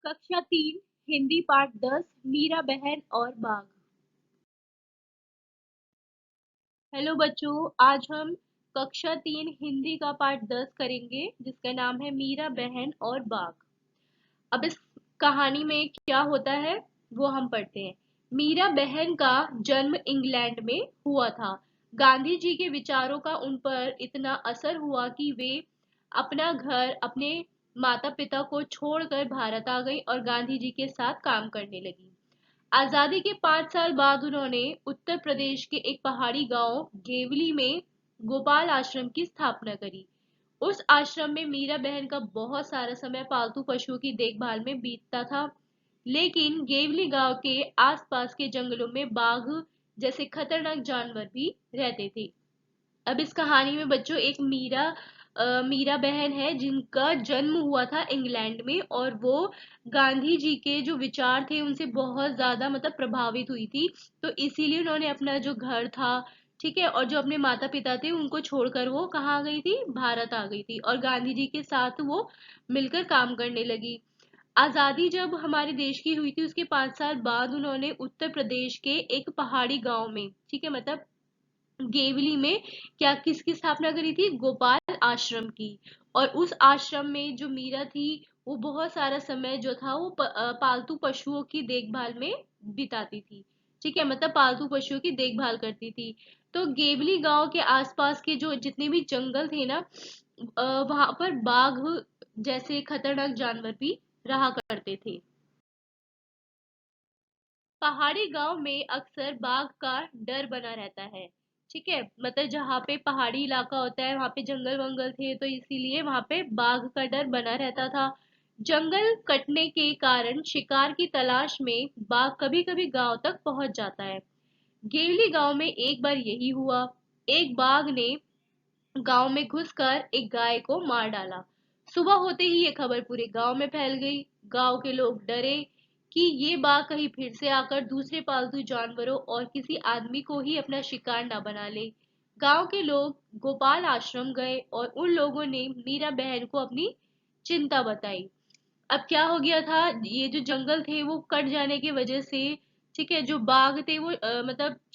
कक्षा 3 हिंदी पाठ 10 मीरा बहन और बाघ। हेलो बच्चों, आज हम कक्षा 3 हिंदी का पाठ 10 करेंगे जिसका नाम है मीरा बहन और बाघ। अब इस कहानी में क्या होता है वो हम पढ़ते हैं। मीरा बहन का जन्म इंग्लैंड में हुआ था। गांधी जी के विचारों का उन पर इतना असर हुआ कि वे अपना घर, अपने माता पिता को छोड़कर भारत आ गई और गांधी जी के साथ काम करने लगी। आजादी के 5 साल बाद उन्होंने उत्तर प्रदेश के एक पहाड़ी गांव गेवली में गोपाल आश्रम की स्थापना करी। उस आश्रम में मीरा बहन का बहुत सारा समय पालतू पशुओं की देखभाल में बीतता था। लेकिन गेवली गांव के आसपास के जंगलों में बाघ जैसे खतरनाक जानवर भी रहते थे। अब इस कहानी में बच्चों एक मीरा बहन है जिनका जन्म हुआ था इंग्लैंड में, और वो गांधी जी के जो विचार थे उनसे बहुत ज्यादा प्रभावित हुई थी। तो इसीलिए उन्होंने अपना जो घर था, ठीक है, और जो अपने माता पिता थे उनको छोड़कर वो कहाँ आ गई थी, भारत आ गई थी, और गांधी जी के साथ वो मिलकर काम करने लगी। आजादी जब हमारे देश की हुई थी उसके 5 साल बाद उन्होंने उत्तर प्रदेश के एक पहाड़ी गांव में, ठीक है, गेवली में क्या किसकी स्थापना करी थी, गोपाल आश्रम की। और उस आश्रम में जो मीरा थी वो बहुत सारा समय जो था वो पालतू पशुओं की देखभाल में बिताती थी। ठीक है, पालतू पशुओं की देखभाल करती थी। तो गेवली गांव के आसपास के जो जितने भी जंगल थे ना, वहां पर बाघ जैसे खतरनाक जानवर भी रहा करते थे। पहाड़ी गांव में अक्सर बाघ का डर बना रहता है। ठीक है, जहाँ पे पहाड़ी इलाका होता है वहां पे जंगल वंगल थे तो इसीलिए वहां पे बाघ का डर बना रहता था। जंगल कटने के कारण शिकार की तलाश में बाघ कभी कभी गांव तक पहुंच जाता है। गेवली गांव में एक बार यही हुआ। एक बाघ ने गांव में घुसकर एक गाय को मार डाला। सुबह होते ही ये खबर पूरे गांव में फैल गई। गांव के लोग डरे कि ये बाघ कहीं फिर से आकर दूसरे पालतू जानवरों और किसी आदमी को ही अपना शिकार न बना ले। गांव के लोग गोपाल आश्रम गए और उन लोगों ने मीरा बहन को अपनी चिंता बताई। अब क्या हो गया था, ये जो जंगल थे वो कट जाने की वजह से, ठीक है, जो बाघ थे वो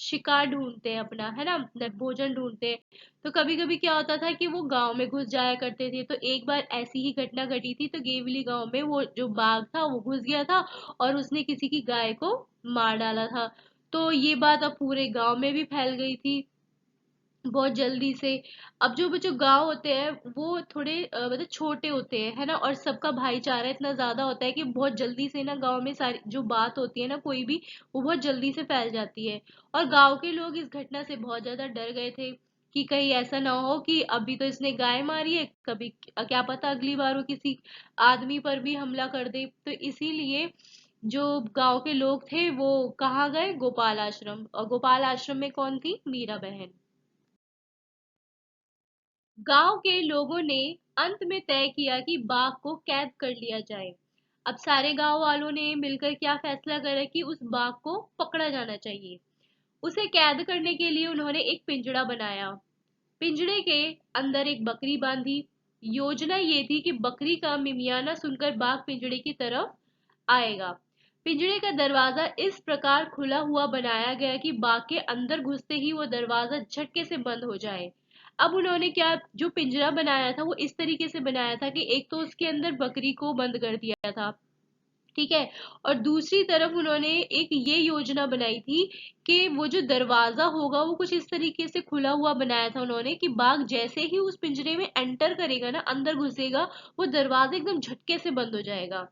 शिकार ढूंढते हैं अपना, है ना, भोजन ढूंढते हैं। तो कभी कभी क्या होता था कि वो गांव में घुस जाया करते थे। तो एक बार ऐसी ही घटना घटी थी। तो गेवली गांव में वो जो बाघ था वो घुस गया था और उसने किसी की गाय को मार डाला था। तो ये बात अब पूरे गांव में भी फैल गई थी बहुत जल्दी से। अब जो गांव होते हैं वो थोड़े छोटे होते हैं, है ना, और सबका भाईचारा इतना ज्यादा होता है कि बहुत जल्दी से ना गांव में सारी जो बात होती है ना कोई भी, वो बहुत जल्दी से फैल जाती है। और गांव के लोग इस घटना से बहुत ज्यादा डर गए थे कि कहीं ऐसा ना हो कि अभी तो इसने गाय मारी है, कभी क्या पता अगली बार वो किसी आदमी पर भी हमला कर दे। तो इसीलिए जो गांव के लोग थे वो कहाँ गए, गोपाल आश्रम। और गोपाल आश्रम में कौन थी, मीरा बहन। गांव के लोगों ने अंत में तय किया कि बाघ को कैद कर लिया जाए। अब सारे गांव वालों ने मिलकर क्या फैसला करा कि उस बाघ को पकड़ा जाना चाहिए। उसे कैद करने के लिए उन्होंने एक पिंजड़ा बनाया। पिंजड़े के अंदर एक बकरी बांधी। योजना ये थी कि बकरी का मिमियाना सुनकर बाघ पिंजड़े की तरफ आएगा। पिंजड़े का दरवाजा इस प्रकार खुला हुआ बनाया गया कि बाघ के अंदर घुसते ही वो दरवाजा झटके से बंद हो जाए। अब उन्होंने क्या, जो पिंजरा बनाया था वो इस तरीके से बनाया था कि एक तो उसके अंदर बकरी को बंद कर दिया था, ठीक है, और दूसरी तरफ उन्होंने एक ये योजना बनाई थी कि वो जो दरवाजा होगा वो कुछ इस तरीके से खुला हुआ बनाया था उन्होंने कि बाघ जैसे ही उस पिंजरे में एंटर करेगा ना, अंदर घुसेगा, वो दरवाजा एकदम झटके से बंद हो जाएगा।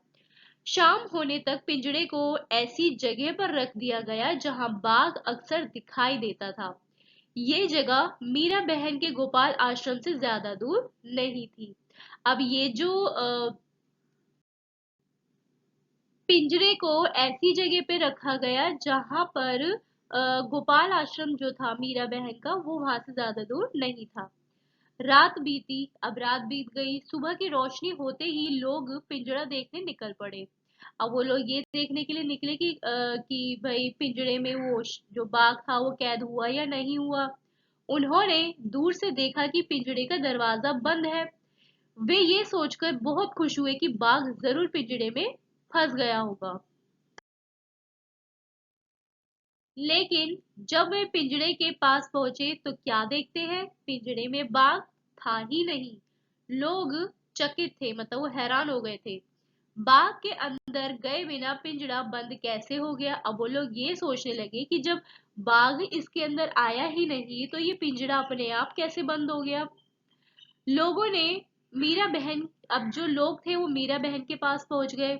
शाम होने तक पिंजड़े को ऐसी जगह पर रख दिया गया जहां बाघ अक्सर दिखाई देता था। ये जगह मीरा बहन के गोपाल आश्रम से ज्यादा दूर नहीं थी। अब ये जो पिंजरे को ऐसी जगह पे रखा गया जहां पर गोपाल आश्रम जो था मीरा बहन का वो वहां से ज्यादा दूर नहीं था। रात बीती। अब रात बीत गई। सुबह की रोशनी होते ही लोग पिंजरा देखने निकल पड़े। अब वो लोग ये देखने के लिए निकले कि भाई पिंजरे में वो जो बाघ था वो कैद हुआ या नहीं हुआ। उन्होंने दूर से देखा कि पिंजरे का दरवाजा बंद है। वे ये सोचकर बहुत खुश हुए कि बाघ जरूर पिंजरे में फंस गया होगा। लेकिन जब वे पिंजड़े के पास पहुंचे तो क्या देखते हैं, पिंजड़े में बाघ था ही नहीं। लोग चकित थे, मतलब वो हैरान हो गए थे। बाघ के अंदर गए बिना पिंजड़ा बंद कैसे हो गया। अब वो लोग ये सोचने लगे कि जब बाघ इसके अंदर आया ही नहीं तो ये पिंजड़ा अपने आप कैसे बंद हो गया। लोगों ने मीरा बहन अब जो लोग थे वो मीरा बहन के पास पहुंच गए।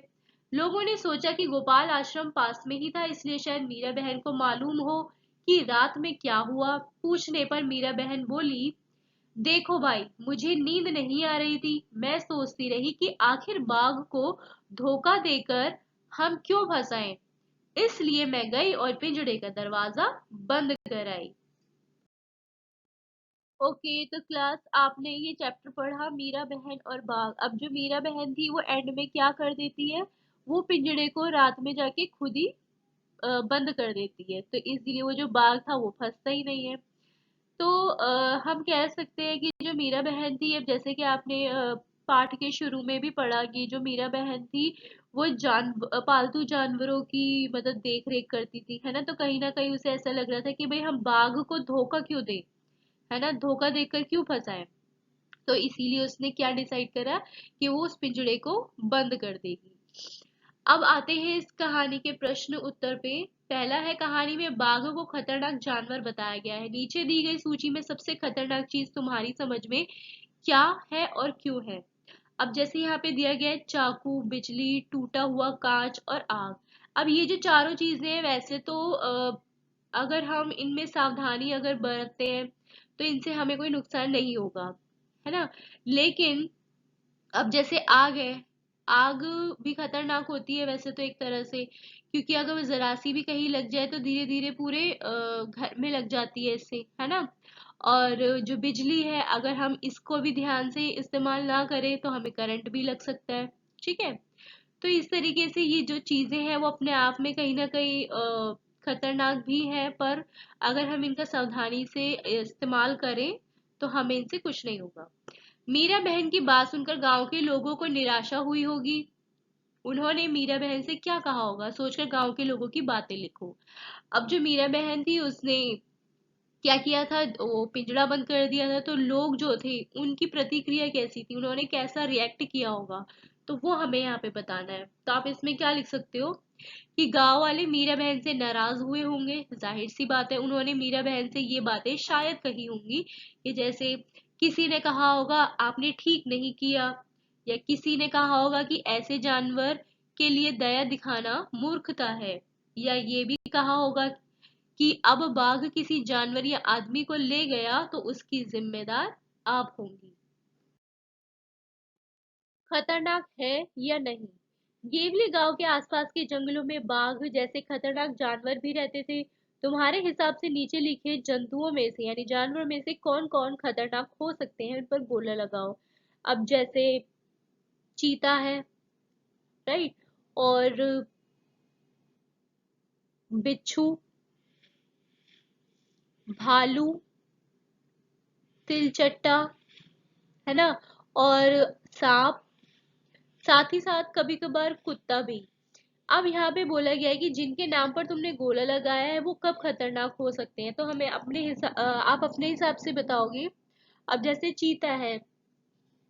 लोगों ने सोचा कि गोपाल आश्रम पास में ही था, इसलिए शायद मीरा बहन को मालूम हो कि रात में क्या हुआ। पूछने पर मीरा बहन बोली, देखो भाई, मुझे नींद नहीं आ रही थी। मैं सोचती रही कि आखिर बाघ को धोखा देकर हम क्यों फंसाएं, इसलिए मैं गई और पिंजड़े का दरवाजा बंद कर आई। ओके, तो क्लास आपने ये चैप्टर पढ़ा मीरा बहन और बाघ। अब जो मीरा बहन थी वो एंड में क्या कर देती है, वो पिंजड़े को रात में जाके खुद ही बंद कर देती है, तो इसलिए वो जो बाघ था वो फंसता ही नहीं है। तो हम कह सकते हैं कि जो मीरा बहन थी, अब जैसे कि आपने पाठ के शुरू में भी पढ़ा कि जो मीरा बहन थी वो पालतू जानवरों की मतलब देख रेख करती थी, है ना। तो कहीं ना कहीं उसे ऐसा लग रहा था कि भाई हम बाघ को धोखा क्यों दे, है ना, धोखा देकर क्यों फंसाए। तो इसीलिए उसने क्या डिसाइड करा कि वो उस पिंजड़े को बंद कर देगी। अब आते हैं इस कहानी के प्रश्न उत्तर पे। पहला है, कहानी में बाघ को खतरनाक जानवर बताया गया है। नीचे दी गई सूची में सबसे खतरनाक चीज तुम्हारी समझ में क्या है और क्यों है। अब जैसे यहाँ पे दिया गया है, चाकू, बिजली, टूटा हुआ कांच और आग। अब ये जो चारों चीजें हैं, वैसे तो अगर हम इनमें सावधानी अगर बरतते हैं तो इनसे हमें कोई नुकसान नहीं होगा, है ना। लेकिन अब जैसे आग है, आग भी खतरनाक होती है वैसे तो एक तरह से, क्योंकि अगर वो जरा सी भी कहीं लग जाए तो धीरे धीरे पूरे घर में लग जाती है इससे, है ना। और जो बिजली है, अगर हम इसको भी ध्यान से इस्तेमाल ना करें तो हमें करंट भी लग सकता है, ठीक है। तो इस तरीके से ये जो चीजें हैं वो अपने आप में कहीं ना कहीं खतरनाक भी है, पर अगर हम इनका सावधानी से इस्तेमाल करें तो हमें इनसे कुछ नहीं होगा। मीरा बहन की बात सुनकर गांव के लोगों को निराशा हुई होगी। उन्होंने मीरा बहन से क्या कहा होगा, सोचकर गांव के लोगों की बातें लिखो। अब जो मीरा बहन थी उसने क्या किया था, वो पिंजड़ा बंद कर दिया था, तो लोग जो थे उनकी प्रतिक्रिया कैसी थी, उन्होंने कैसा रिएक्ट किया होगा, तो वो हमें यहाँ पे बताना है। तो आप इसमें क्या लिख सकते हो कि गांव वाले मीरा बहन से नाराज हुए होंगे। जाहिर सी बात है, उन्होंने मीरा बहन से ये बातें शायद कही होंगी कि जैसे किसी ने कहा होगा आपने ठीक नहीं किया, या किसी ने कहा होगा कि ऐसे जानवर के लिए दया दिखाना मूर्खता है, या ये भी कहा होगा कि अब बाघ किसी जानवर या आदमी को ले गया तो उसकी जिम्मेदार आप होंगी। खतरनाक है या नहीं। गेवली गांव के आसपास के जंगलों में बाघ जैसे खतरनाक जानवर भी रहते थे। तुम्हारे हिसाब से नीचे लिखे जंतुओं में से यानी जानवरों में से कौन कौन खतरनाक हो सकते हैं, इन पर गोला लगाओ। अब जैसे चीता है, राइट, और बिच्छू, भालू, तिलचट्टा, है ना, और सांप, साथ ही साथ कभी कभार कुत्ता भी। अब यहाँ पे बोला गया है कि जिनके नाम पर तुमने गोला लगाया है वो कब खतरनाक हो सकते हैं, तो हमें आप अपने हिसाब से बताओगे। अब जैसे चीता है,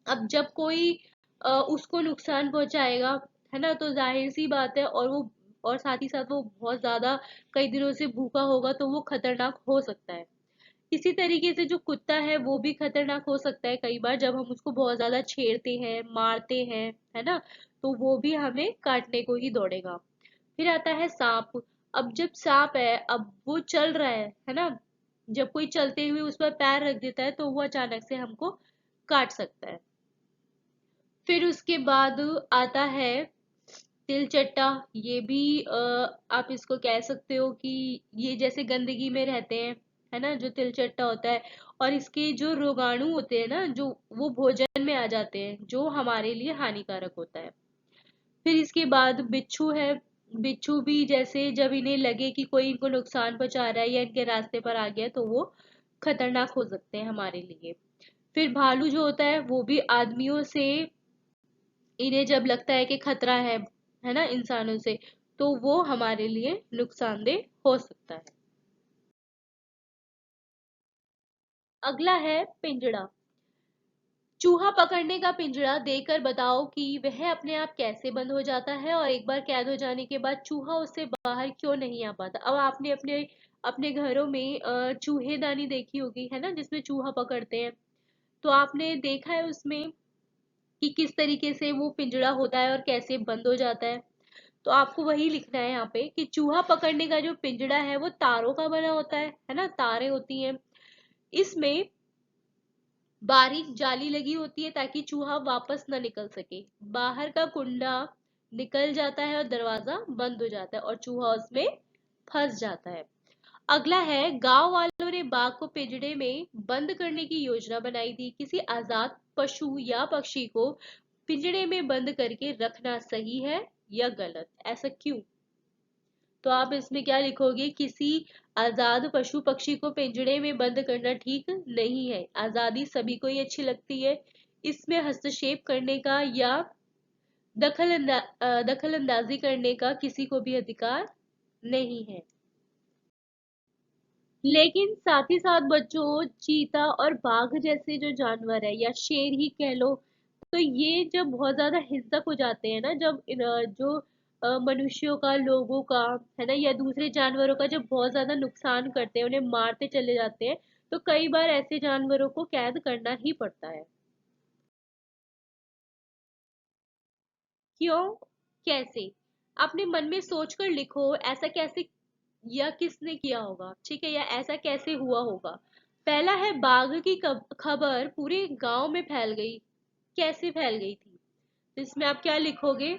अब जब कोई उसको नुकसान पहुंचाएगा, है ना, तो जाहिर सी बात है, और साथ ही साथ वो बहुत ज्यादा कई दिनों से भूखा होगा तो वो खतरनाक हो सकता है। इसी तरीके से जो कुत्ता है वो भी खतरनाक हो सकता है कई बार, जब हम उसको बहुत ज्यादा छेड़ते हैं, मारते हैं, है ना, तो वो भी हमें काटने को ही दौड़ेगा। फिर आता है सांप। अब जब सांप है, अब वो चल रहा है ना, जब कोई चलते हुए उस पर पैर रख देता है तो वो अचानक से हमको काट सकता है। फिर उसके बाद आता है तिलचट्टा। ये भी आप इसको कह सकते हो कि ये जैसे गंदगी में रहते हैं, है ना, जो तिलचट्टा होता है, और इसके जो रोगाणु होते हैं ना, जो वो भोजन में आ जाते हैं, जो हमारे लिए हानिकारक होता है। फिर इसके बाद बिच्छू है। बिच्छू भी जैसे जब इन्हें लगे कि कोई इनको नुकसान पहुंचा रहा है या इनके रास्ते पर आ गया तो वो खतरनाक हो सकते हैं हमारे लिए। फिर भालू जो होता है वो भी आदमियों से, इन्हें जब लगता है कि खतरा है, है ना, इंसानों से, तो वो हमारे लिए नुकसानदेह हो सकता है। अगला है पिंजड़ा। चूहा पकड़ने का पिंजड़ा देकर बताओ कि वह अपने आप कैसे बंद हो जाता है और एक बार कैद हो जाने के बाद चूहा उससे बाहर क्यों नहीं आ पाता। अब आपने अपने अपने घरों में चूहेदानी देखी होगी, है ना, जिसमें चूहा पकड़ते हैं। तो आपने देखा है उसमें कि किस तरीके से वो पिंजड़ा होता है और कैसे बंद हो जाता है। तो आपको वही लिखना है यहाँ पे कि चूहा पकड़ने का जो पिंजड़ा है वो तारों का बना होता है ना, तारें होती हैं। इसमें बारीक जाली लगी होती है ताकि चूहा वापस ना निकल सके। बाहर का कुंडा निकल जाता है और दरवाजा बंद हो जाता है और चूहा उसमें फंस जाता है। अगला है, गांव वालों ने बाघ को पिंजड़े में बंद करने की योजना बनाई थी। किसी आजाद पशु या पक्षी को पिंजड़े में बंद करके रखना सही है या गलत, ऐसा क्यों। तो आप इसमें क्या लिखोगे, किसी आजाद पशु पक्षी को पिंजड़े में बंद करना ठीक नहीं है। आजादी सभी को ही अच्छी लगती है, इसमें हस्तक्षेप करने का या दखल अंदाजी करने का किसी को भी अधिकार नहीं है। लेकिन साथ ही साथ बच्चों, चीता और बाघ जैसे जो जानवर है, या शेर ही कह लो, तो ये जब बहुत ज्यादा हिंसक हो जाते हैं ना, जब जो मनुष्यों का, लोगों का, है ना, या दूसरे जानवरों का जब बहुत ज्यादा नुकसान करते हैं, उन्हें मारते चले जाते हैं, तो कई बार ऐसे जानवरों को कैद करना ही पड़ता है। क्यों, कैसे, अपने मन में सोचकर लिखो, ऐसा कैसे या किसने किया होगा, ठीक है, या ऐसा कैसे हुआ होगा। पहला है, बाघ की खबर पूरे गांव में फैल गई। कैसे फैल गई थी, तो इसमें आप क्या लिखोगे।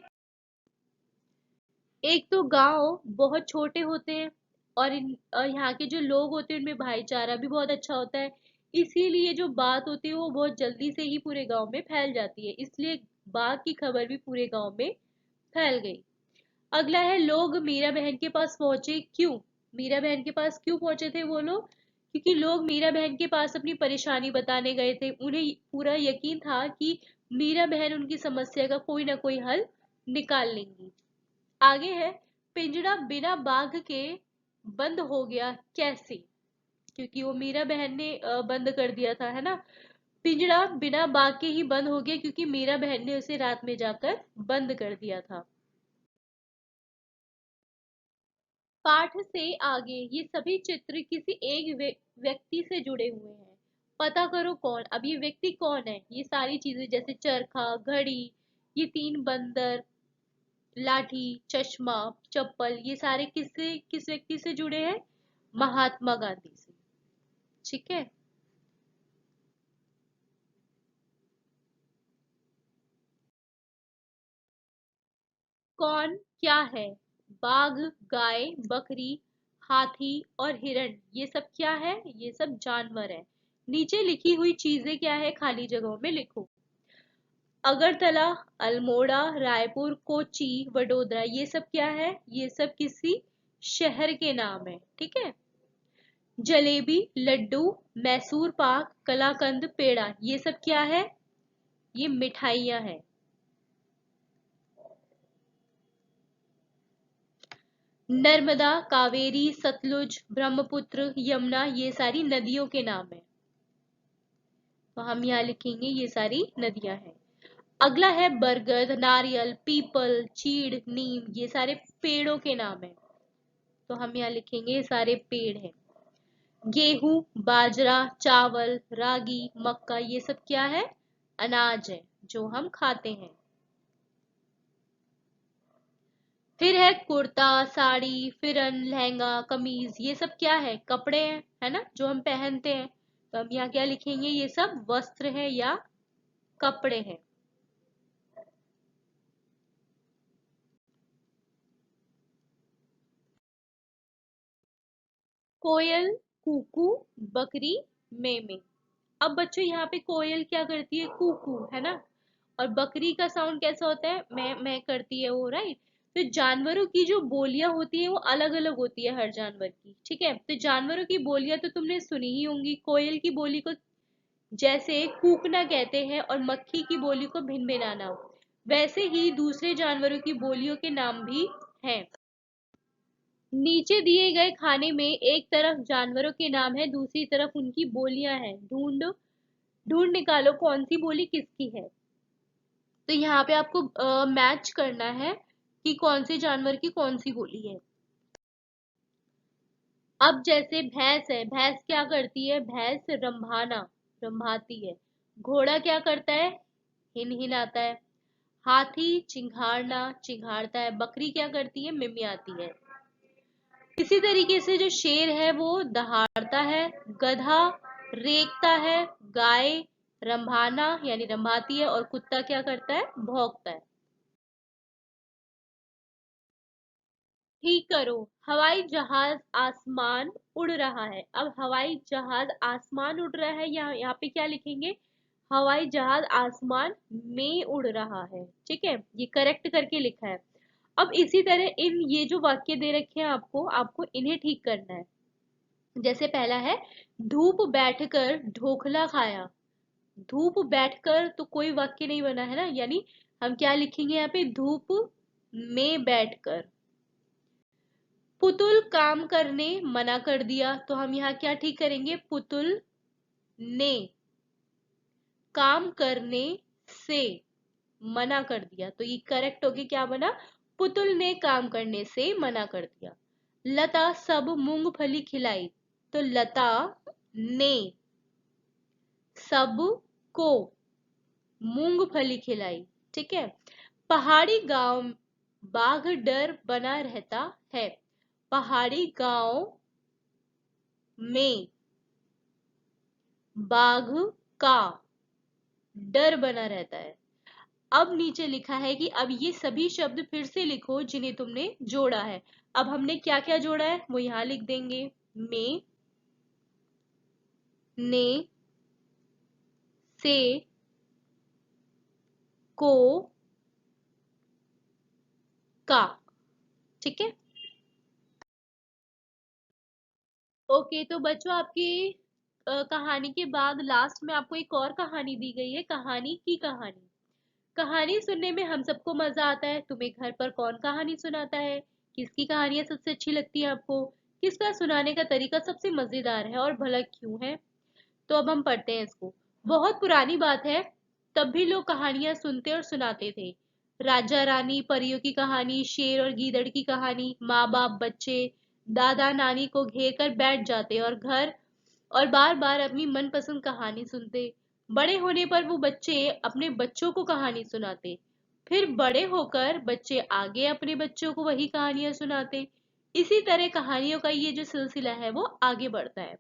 एक तो गांव बहुत छोटे होते हैं और यहाँ के जो लोग होते हैं उनमें भाईचारा भी बहुत अच्छा होता है, इसीलिए जो बात होती है वो बहुत जल्दी से ही पूरे गांव में फैल जाती है, इसलिए बाघ की खबर भी पूरे गांव में फैल गई। अगला है, लोग मीरा बहन के पास पहुंचे क्यों। मीरा बहन के पास क्यों पहुंचे थे वो लोग, क्योंकि लोग मीरा बहन के पास अपनी परेशानी बताने गए थे। उन्हें पूरा यकीन था कि मीरा बहन उनकी समस्या का कोई ना कोई हल निकाल लेंगी। आगे है, पिंजड़ा बिना बाघ के बंद हो गया कैसे, क्योंकि वो मीरा बहन ने बंद कर दिया था, है ना। पिंजड़ा बिना बाघ के ही बंद हो गया क्योंकि मीरा बहन ने उसे रात में जाकर बंद कर दिया था। पाठ से आगे ये सभी चित्र किसी एक व्यक्ति से जुड़े हुए हैं। पता करो कौन। अब ये व्यक्ति कौन है, ये सारी चीजें जैसे चरखा, घड़ी, ये तीन बंदर, लाठी, चश्मा, चप्पल, ये सारे किससे, किस व्यक्ति से जुड़े हैं, महात्मा गांधी से, ठीक है। कौन क्या है, बाघ, गाय, बकरी, हाथी और हिरण, ये सब क्या है, ये सब जानवर है। नीचे लिखी हुई चीजें क्या है, खाली जगहों में लिखो। अगरतला, अल्मोड़ा, रायपुर, कोच्चि, वडोदरा, ये सब क्या है, ये सब किसी शहर के नाम है, ठीक है। जलेबी, लड्डू, मैसूर पाक, कलाकंद, पेड़ा, ये सब क्या है, ये मिठाइयाँ हैं। नर्मदा, कावेरी, सतलुज, ब्रह्मपुत्र, यमुना, ये सारी नदियों के नाम है, तो हम यहाँ लिखेंगे ये सारी नदियां हैं। अगला है, बरगद, नारियल, पीपल, चीड़, नीम, ये सारे पेड़ों के नाम है, तो हम यहाँ लिखेंगे ये सारे पेड़ हैं। गेहूं, बाजरा, चावल, रागी, मक्का, ये सब क्या है, अनाज है जो हम खाते हैं। फिर है कुर्ता, साड़ी, फिरन, लहंगा, कमीज, ये सब क्या है, कपड़े हैं, है ना, जो हम पहनते हैं। तो हम यहाँ क्या लिखेंगे, ये सब वस्त्र है या कपड़े हैं। कोयल, कुकू, बकरी, मेमे। अब बच्चों यहाँ पे कोयल क्या करती है, कुकू, है ना, और बकरी का साउंड कैसा होता है, मैं करती है वो, राइट। तो जानवरों की जो बोलियां होती है वो अलग अलग होती है हर जानवर की, ठीक है। तो जानवरों की बोलियां तो तुमने सुनी ही होंगी। कोयल की बोली को जैसे कूकना कहते हैं और मक्खी की बोली को भिनभिनाना। वैसे ही दूसरे जानवरों की बोलियों के नाम भी हैं। नीचे दिए गए खाने में एक तरफ जानवरों के नाम है, दूसरी तरफ उनकी बोलियां हैं। ढूंढ ढूंढ निकालो कौन सी बोली किसकी है। तो यहाँ पे आपको मैच करना है कि कौन से जानवर की कौन सी बोली है। अब जैसे भैंस है, भैंस क्या करती है? भैंस रंभाना, रंभाती है। घोड़ा क्या करता है? हिनहिनाता है। हाथी चिंघाड़ना, चिंघाड़ता है। बकरी क्या करती है? मिमियाती है। इसी तरीके से जो शेर है वो दहाड़ता है। गधा रेंकता है। गाय रंभाना यानी रंभाती है। और कुत्ता क्या करता है? भौंकता है। ठीक करो। हवाई जहाज आसमान उड़ रहा है। अब हवाई जहाज आसमान उड़ रहा है, यहाँ पे क्या लिखेंगे? हवाई जहाज आसमान में उड़ रहा है। ठीक है, ये करेक्ट करके लिखा है। अब इसी तरह इन ये जो वाक्य दे रखे हैं आपको आपको इन्हें ठीक करना है। जैसे पहला है, धूप बैठकर ढोकला खाया। धूप बैठकर तो कोई वाक्य नहीं बना है ना, यानी हम क्या लिखेंगे यहाँ पे? धूप में बैठकर। पुतुल काम करने मना कर दिया, तो हम यहाँ क्या ठीक करेंगे? पुतुल ने काम करने से मना कर दिया, तो ये करेक्ट होगी। क्या बना? पुतुल ने काम करने से मना कर दिया। लता सब मूंगफली खिलाई, तो लता ने सब को मूंगफली खिलाई। ठीक है। पहाड़ी गांव बाघ डर बना रहता है। पहाड़ी गांव में बाघ का डर बना रहता है। अब नीचे लिखा है कि अब ये सभी शब्द फिर से लिखो जिन्हें तुमने जोड़ा है। अब हमने क्या क्या जोड़ा है वो यहां लिख देंगे। में, ने, से, को, का। ठीक है। ओके, तो बच्चों आपकी कहानी के बाद लास्ट में आपको एक और कहानी दी गई है, कहानी की कहानी। कहानी सुनने में हम सबको मजा आता है। तुम्हें घर पर कौन कहानी सुनाता है? किसकी कहानियां सबसे अच्छी लगती है आपको? किसका सुनाने का तरीका सबसे मजेदार है और भला क्यों है? तो अब हम पढ़ते हैं इसको। बहुत पुरानी बात है, तब भी लोग कहानियां सुनते और सुनाते थे। राजा रानी, परियों की कहानी, शेर और गीदड़ की कहानी। माँ बाप बच्चे दादा नानी को घेर कर बैठ जाते और बार बार अपनी मनपसंद कहानी सुनते। बड़े होने पर वो बच्चे अपने बच्चों को कहानी सुनाते। फिर बड़े होकर बच्चे आगे अपने बच्चों को वही कहानियां सुनाते। इसी तरह कहानियों का ये जो सिलसिला है वो आगे बढ़ता है।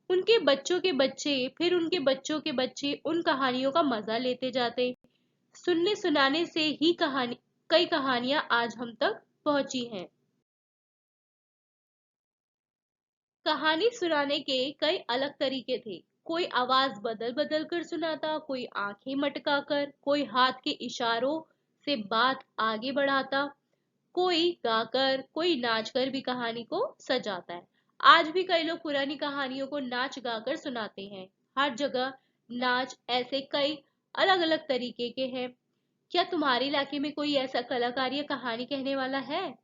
उनके बच्चों के बच्चे, फिर उनके बच्चों के बच्चे उन कहानियों का मजा लेते जाते। सुनने सुनाने से ही कई कहानियां आज हम तक पहुंची हैं। कहानी सुनाने के कई अलग तरीके थे। कोई आवाज बदल बदल कर सुनाता, कोई आंखें मटका कर, कोई हाथ के इशारों से बात आगे बढ़ाता, कोई गाकर, कोई नाचकर भी कहानी को सजाता है। आज भी कई लोग पुरानी कहानियों को नाच गाकर सुनाते हैं। हर जगह नाच ऐसे कई अलग अलग तरीके के हैं। क्या तुम्हारे इलाके में कोई ऐसा कलाकार या कहानी कहने वाला है?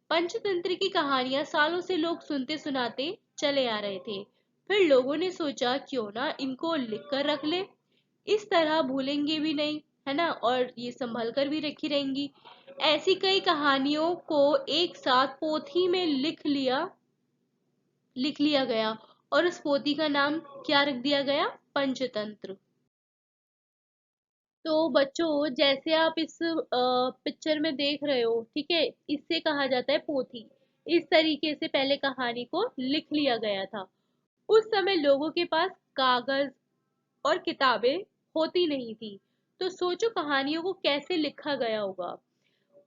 पंचतंत्र की कहानियां सालों से लोग सुनते सुनाते चले आ रहे थे। फिर लोगों ने सोचा क्यों ना इनको लिख कर रख ले। इस तरह भूलेंगे भी नहीं, है ना, और ये संभल कर भी रखी रहेंगी। ऐसी कई कहानियों को एक साथ पोथी में लिख लिया गया और उस पोथी का नाम क्या रख दिया गया? पंचतंत्र। तो बच्चों जैसे आप इस पिक्चर में देख रहे हो, ठीक है, इससे कहा जाता है पोथी। इस तरीके से पहले कहानी को लिख लिया गया था। उस समय लोगों के पास कागज और किताबें होती नहीं थी, तो सोचो कहानियों को कैसे लिखा गया होगा।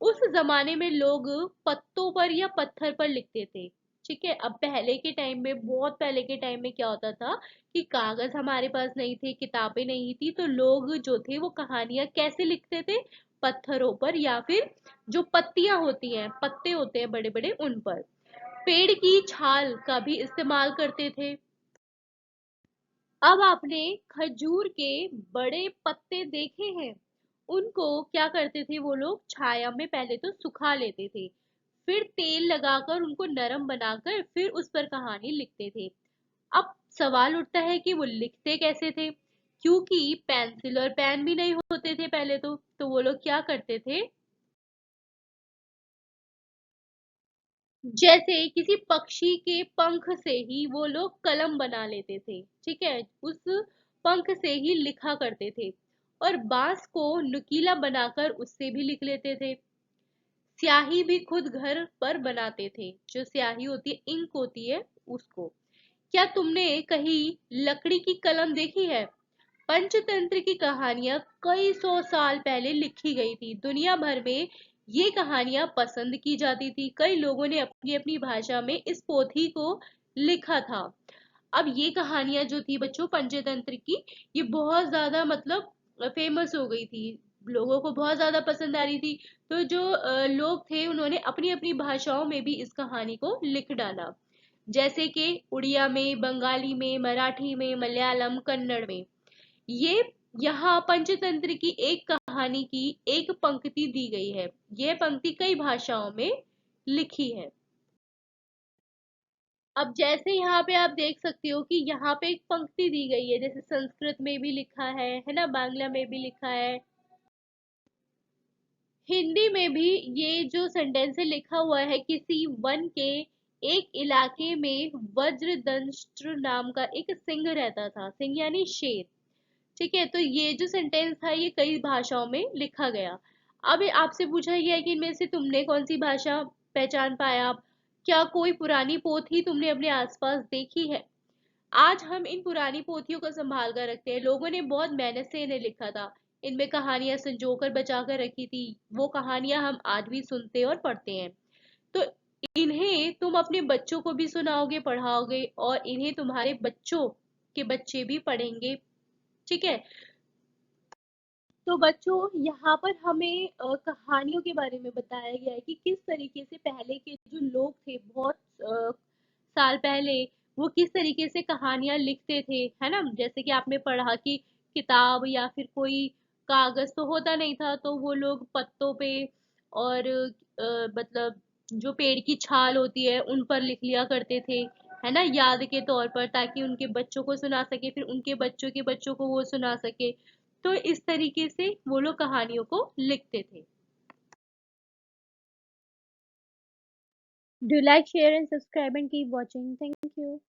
उस जमाने में लोग पत्तों पर या पत्थर पर लिखते थे। ठीक है। अब पहले के टाइम में, बहुत पहले के टाइम में क्या होता था कि कागज हमारे पास नहीं थे, किताबें नहीं थी, तो लोग जो थे वो कहानियां कैसे लिखते थे? पत्थरों पर, या फिर जो पत्तियां होती हैं, पत्ते होते हैं बड़े बड़े, उन पर। पेड़ की छाल का भी इस्तेमाल करते थे। अब आपने खजूर के बड़े पत्ते देखे हैं? उनको क्या करते थे वो लोग, छाया में पहले तो सुखा लेते थे, फिर तेल लगाकर उनको नरम बनाकर फिर उस पर कहानी लिखते थे। अब सवाल उठता है कि वो लिखते कैसे थे, क्योंकि पेंसिल और पेन भी नहीं होते थे पहले तो वो लोग क्या करते थे, जैसे किसी पक्षी के पंख से ही वो लोग कलम बना लेते थे, ठीक है, उस पंख से ही लिखा करते थे, और बांस को नुकीला बनाकर उससे भी लिख लेते थे। स्याही भी खुद घर पर बनाते थे, जो स्याही होती है, इंक होती है, उसको। क्या तुमने कहीं लकड़ी की कलम देखी है? पंचतंत्र की कहानियां कई सौ साल पहले लिखी गई थी, दुनिया भर में ये कहानियां पसंद की जाती थी, कई लोगों ने अपनी अपनी भाषा में इस पोथी को लिखा था। अब ये कहानियां जो थी बच्चों पंचतंत्र की, ये बहुत ज्यादा मतलब फेमस हो गई थी, लोगों को बहुत ज्यादा पसंद आ रही थी। तो जो लोग थे उन्होंने अपनी अपनी भाषाओं में भी इस कहानी को लिख डाला, जैसे कि उड़िया में, बंगाली में, मराठी में, मलयालम, कन्नड़ में। ये यहाँ पंचतंत्र की एक कहानी की एक पंक्ति दी गई है, यह पंक्ति कई भाषाओं में लिखी है। अब जैसे यहाँ पे आप देख सकते हो कि यहाँ पे एक पंक्ति दी गई है, जैसे संस्कृत में भी लिखा है ना, बांग्ला में भी लिखा है, हिंदी में भी ये जो सेंटेंस है लिखा हुआ है, किसी वन के एक इलाके में वज्रदंष्ट्र नाम का एक सिंह रहता था, सिंह यानी शेर, ठीक है। तो ये जो सेंटेंस था ये कई भाषाओं में लिखा गया। अब आपसे पूछा गया है कि इनमें से तुमने कौन सी भाषा पहचान पाया, क्या कोई पुरानी पोथी तुमने अपने आसपास देखी है? आज हम इन पुरानी पोथियों को संभाल कर रखते हैं, लोगों ने बहुत मेहनत से इन्हें लिखा था, इनमें कहानियां संजोकर बचा कर रखी थी, वो कहानियां हम आज भी सुनते और पढ़ते हैं। तो इन्हें तुम अपने बच्चों को भी सुनाओगे, पढ़ाओगे, और इन्हें तुम्हारे बच्चों के बच्चे भी पढ़ेंगे, ठीक है। तो बच्चों यहाँ पर हमें कहानियों के बारे में बताया गया है कि किस तरीके से पहले के जो लोग थे, बहुत साल पहले, वो किस तरीके से कहानियां लिखते थे, है ना। जैसे कि आपने पढ़ा कि किताब या फिर कोई कागज तो होता नहीं था, तो वो लोग पत्तों पे और मतलब जो पेड़ की छाल होती है उन पर लिख लिया करते थे, है ना, याद के तौर पर, ताकि उनके बच्चों को सुना सके, फिर उनके बच्चों के बच्चों को वो सुना सके। तो इस तरीके से वो लोग कहानियों को लिखते थे। Do like, share and subscribe and keep watching. Thank you.